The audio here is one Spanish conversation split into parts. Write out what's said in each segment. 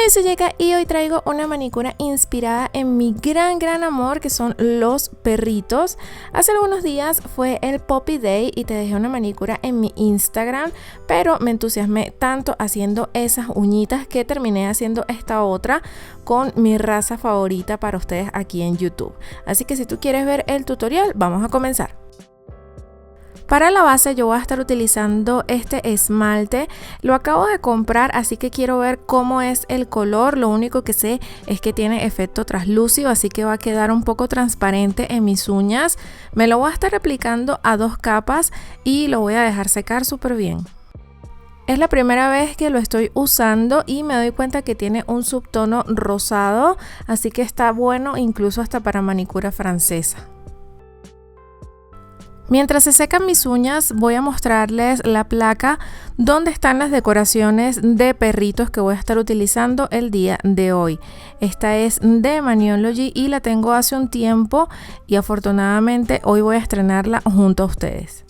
Yo soy Yeka y hoy traigo una manicura inspirada en mi gran amor, que son los perritos. Hace algunos días fue el Puppy Day y te dejé una manicura en mi Instagram, pero me entusiasmé tanto haciendo esas uñitas que terminé haciendo esta otra con mi raza favorita para ustedes aquí en YouTube. Así que si tú quieres ver el tutorial, vamos a comenzar. Para la base yo voy a estar utilizando este esmalte, lo acabo de comprar, así que quiero ver cómo es el color. Lo único que sé es que tiene efecto translúcido, así que va a quedar un poco transparente en mis uñas. Me lo voy a estar aplicando a 2 capas y lo voy a dejar secar súper bien. Es la primera vez que lo estoy usando y me doy cuenta que tiene un subtono rosado, así que está bueno incluso hasta para manicura francesa. Mientras se secan mis uñas, voy a mostrarles la placa donde están las decoraciones de perritos que voy a estar utilizando el día de hoy. Esta es de Maniology y la tengo hace un tiempo y afortunadamente hoy voy a estrenarla junto a ustedes.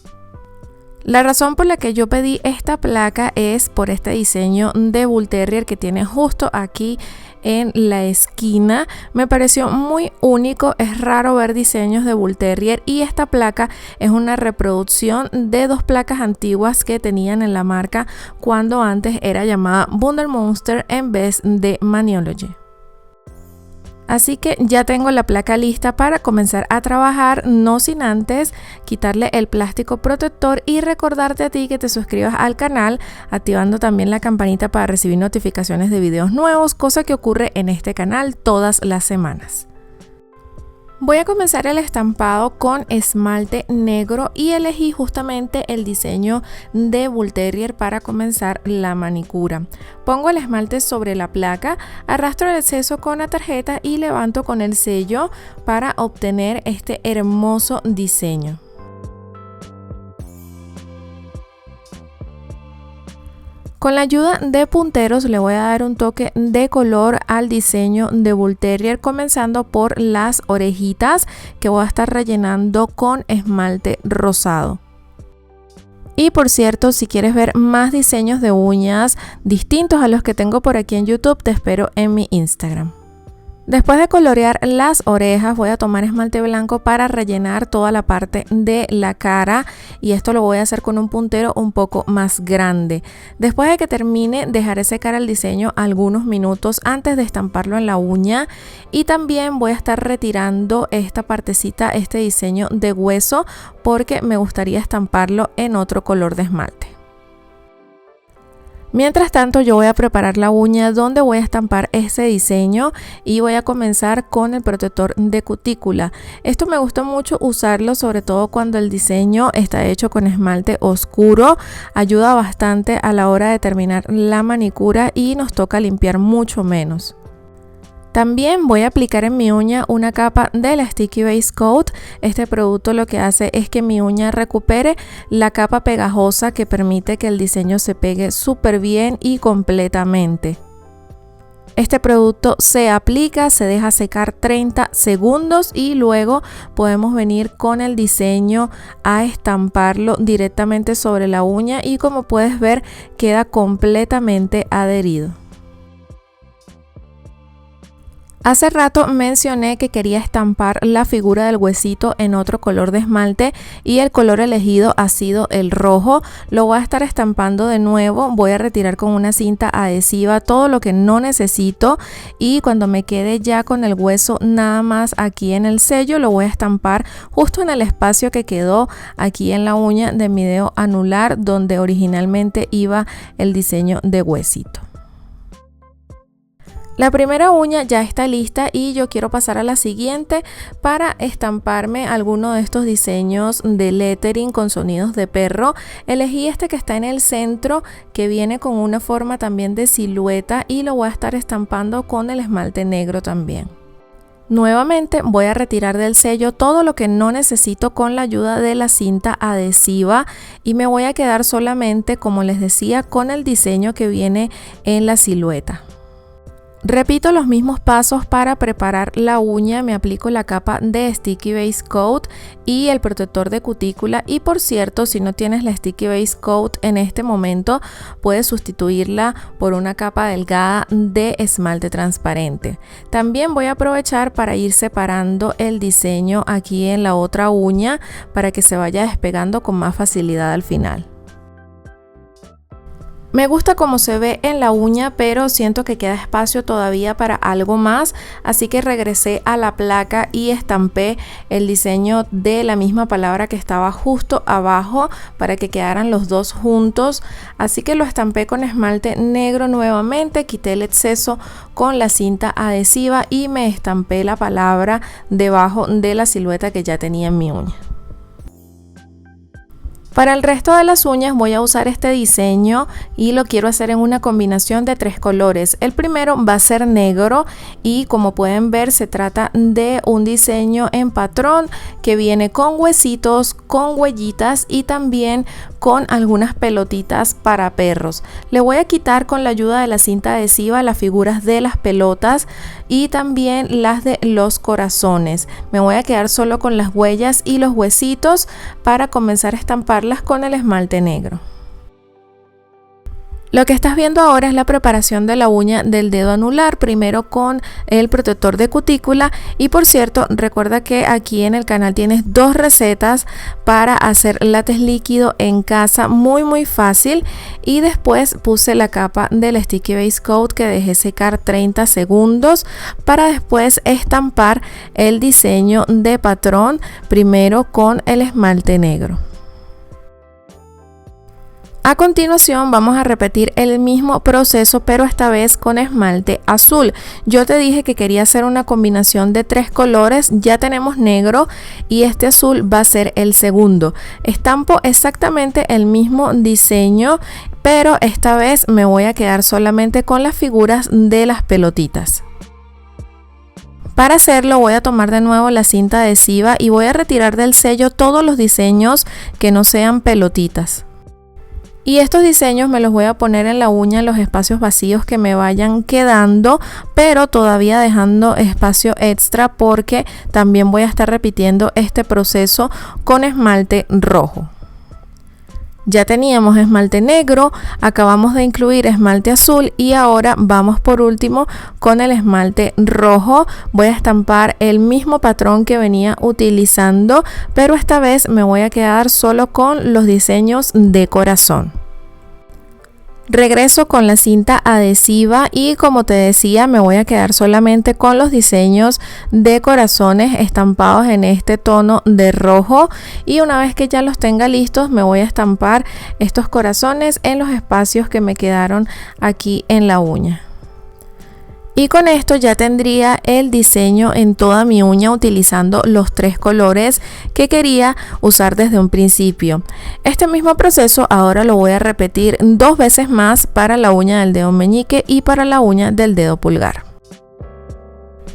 La razón por la que yo pedí esta placa es por este diseño de Bull Terrier que tiene justo aquí en la esquina. Me pareció muy único, es raro ver diseños de Bull Terrier y esta placa es una reproducción de 2 placas antiguas que tenían en la marca cuando antes era llamada Wundermonster en vez de Maniology. Así que ya tengo la placa lista para comenzar a trabajar, no sin antes quitarle el plástico protector y recordarte a ti que te suscribas al canal, activando también la campanita para recibir notificaciones de videos nuevos, cosa que ocurre en este canal todas las semanas. Voy a comenzar el estampado con esmalte negro y elegí justamente el diseño de Bull Terrier para comenzar la manicura. Pongo el esmalte sobre la placa, arrastro el exceso con la tarjeta y levanto con el sello para obtener este hermoso diseño. Con la ayuda de punteros le voy a dar un toque de color al diseño de Bull Terrier, comenzando por las orejitas que voy a estar rellenando con esmalte rosado. Y por cierto, si quieres ver más diseños de uñas distintos a los que tengo por aquí en YouTube, te espero en mi Instagram. Después de colorear las orejas voy a tomar esmalte blanco para rellenar toda la parte de la cara y esto lo voy a hacer con un puntero un poco más grande. Después de que termine dejaré secar el diseño algunos minutos antes de estamparlo en la uña y también voy a estar retirando esta partecita, este diseño de hueso, porque me gustaría estamparlo en otro color de esmalte. Mientras tanto yo voy a preparar la uña donde voy a estampar ese diseño y voy a comenzar con el protector de cutícula. Esto me gusta mucho usarlo, sobre todo cuando el diseño está hecho con esmalte oscuro. Ayuda bastante a la hora de terminar la manicura y nos toca limpiar mucho menos. También voy a aplicar en mi uña una capa de la Sticky Base Coat. Este producto lo que hace es que mi uña recupere la capa pegajosa que permite que el diseño se pegue súper bien y completamente. Este producto se aplica, se deja secar 30 segundos y luego podemos venir con el diseño a estamparlo directamente sobre la uña y como puedes ver queda completamente adherido. Hace rato mencioné que quería estampar la figura del huesito en otro color de esmalte y el color elegido ha sido el rojo. Lo voy a estar estampando de nuevo, voy a retirar con una cinta adhesiva todo lo que no necesito y cuando me quede ya con el hueso nada más aquí en el sello lo voy a estampar justo en el espacio que quedó aquí en la uña de mi dedo anular donde originalmente iba el diseño de huesito. La primera uña ya está lista y yo quiero pasar a la siguiente para estamparme alguno de estos diseños de lettering con sonidos de perro. Elegí este que está en el centro, que viene con una forma también de silueta y lo voy a estar estampando con el esmalte negro también. Nuevamente voy a retirar del sello todo lo que no necesito con la ayuda de la cinta adhesiva y me voy a quedar solamente, como les decía, con el diseño que viene en la silueta. Repito los mismos pasos para preparar la uña. Me aplico la capa de Sticky Base Coat y el protector de cutícula. Y por cierto, si no tienes la Sticky Base Coat en este momento, puedes sustituirla por una capa delgada de esmalte transparente. También voy a aprovechar para ir separando el diseño aquí en la otra uña para que se vaya despegando con más facilidad al final. Me gusta cómo se ve en la uña, pero siento que queda espacio todavía para algo más, así que regresé a la placa y estampé el diseño de la misma palabra que estaba justo abajo para que quedaran los dos juntos. Así que lo estampé con esmalte negro nuevamente, quité el exceso con la cinta adhesiva y me estampé la palabra debajo de la silueta que ya tenía en mi uña. Para el resto de las uñas voy a usar este diseño y lo quiero hacer en una combinación de 3 colores. El primero va a ser negro y como pueden ver se trata de un diseño en patrón que viene con huesitos, con huellitas y también con algunas pelotitas para perros. Le voy a quitar con la ayuda de la cinta adhesiva las figuras de las pelotas y también las de los corazones. Me voy a quedar solo con las huellas y los huesitos para comenzar a estamparlas con el esmalte negro. Lo que estás viendo ahora es la preparación de la uña del dedo anular, primero con el protector de cutícula. Y por cierto, recuerda que aquí en el canal tienes 2 recetas para hacer látex líquido en casa, muy fácil. Y después puse la capa del Sticky Base Coat que dejé secar 30 segundos para después estampar el diseño de patrón, primero con el esmalte negro. A continuación vamos a repetir el mismo proceso, pero esta vez con esmalte azul. Yo te dije que quería hacer una combinación de 3 colores, ya tenemos negro y este azul va a ser el segundo. Estampo exactamente el mismo diseño, pero esta vez me voy a quedar solamente con las figuras de las pelotitas. Para hacerlo voy a tomar de nuevo la cinta adhesiva y voy a retirar del sello todos los diseños que no sean pelotitas. Y estos diseños me los voy a poner en la uña en los espacios vacíos que me vayan quedando, pero todavía dejando espacio extra porque también voy a estar repitiendo este proceso con esmalte rojo. Ya teníamos esmalte negro, acabamos de incluir esmalte azul y ahora vamos por último con el esmalte rojo. Voy a estampar el mismo patrón que venía utilizando, pero esta vez me voy a quedar solo con los diseños de corazón. Regreso con la cinta adhesiva y como te decía me voy a quedar solamente con los diseños de corazones estampados en este tono de rojo, y una vez que ya los tenga listos me voy a estampar estos corazones en los espacios que me quedaron aquí en la uña. Y con esto ya tendría el diseño en toda mi uña utilizando los 3 colores que quería usar desde un principio. Este mismo proceso ahora lo voy a repetir 2 veces más para la uña del dedo meñique y para la uña del dedo pulgar.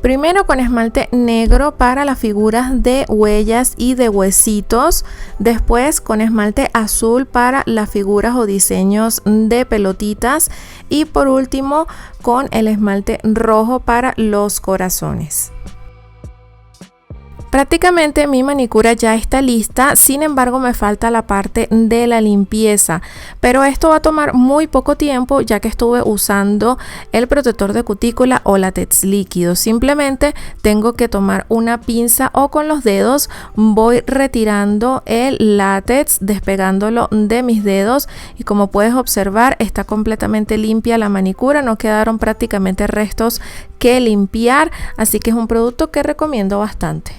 Primero con esmalte negro para las figuras de huellas y de huesitos, después con esmalte azul para las figuras o diseños de pelotitas y por último con el esmalte rojo para los corazones. Prácticamente mi manicura ya está lista, sin embargo me falta la parte de la limpieza, pero esto va a tomar muy poco tiempo ya que estuve usando el protector de cutícula o látex líquido. Simplemente tengo que tomar una pinza o con los dedos voy retirando el látex, despegándolo de mis dedos, y como puedes observar está completamente limpia la manicura, no quedaron prácticamente restos que limpiar, así que es un producto que recomiendo bastante.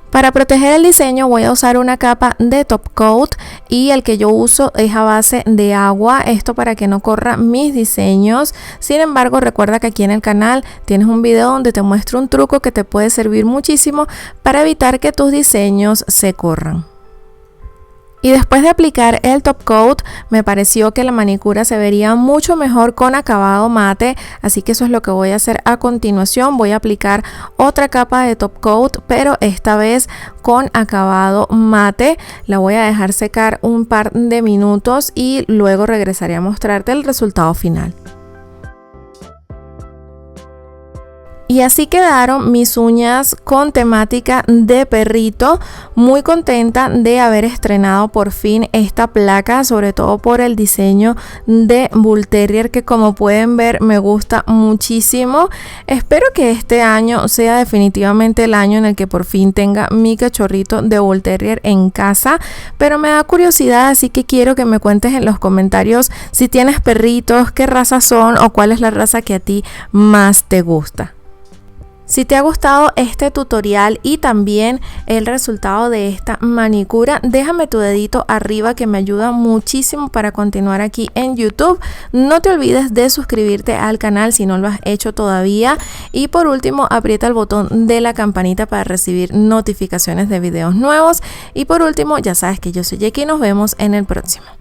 Para proteger el diseño voy a usar una capa de top coat y el que yo uso es a base de agua, esto para que no corra mis diseños. Sin embargo, recuerda que aquí en el canal tienes un video donde te muestro un truco que te puede servir muchísimo para evitar que tus diseños se corran. Y después de aplicar el top coat me pareció que la manicura se vería mucho mejor con acabado mate, así que eso es lo que voy a hacer a continuación. Voy a aplicar otra capa de top coat, pero esta vez con acabado mate. La voy a dejar secar un par de minutos y luego regresaré a mostrarte el resultado final. Y así quedaron mis uñas con temática de perrito. Muy contenta de haber estrenado por fin esta placa, sobre todo por el diseño de Bull Terrier, que como pueden ver me gusta muchísimo. Espero que este año sea definitivamente el año en el que por fin tenga mi cachorrito de Bull Terrier en casa, pero me da curiosidad, así que quiero que me cuentes en los comentarios si tienes perritos, qué razas son o cuál es la raza que a ti más te gusta. Si te ha gustado este tutorial y también el resultado de esta manicura, déjame tu dedito arriba que me ayuda muchísimo para continuar aquí en YouTube. No te olvides de suscribirte al canal si no lo has hecho todavía. Y por último, aprieta el botón de la campanita para recibir notificaciones de videos nuevos. Y por último, ya sabes que yo soy Jackie y nos vemos en el próximo.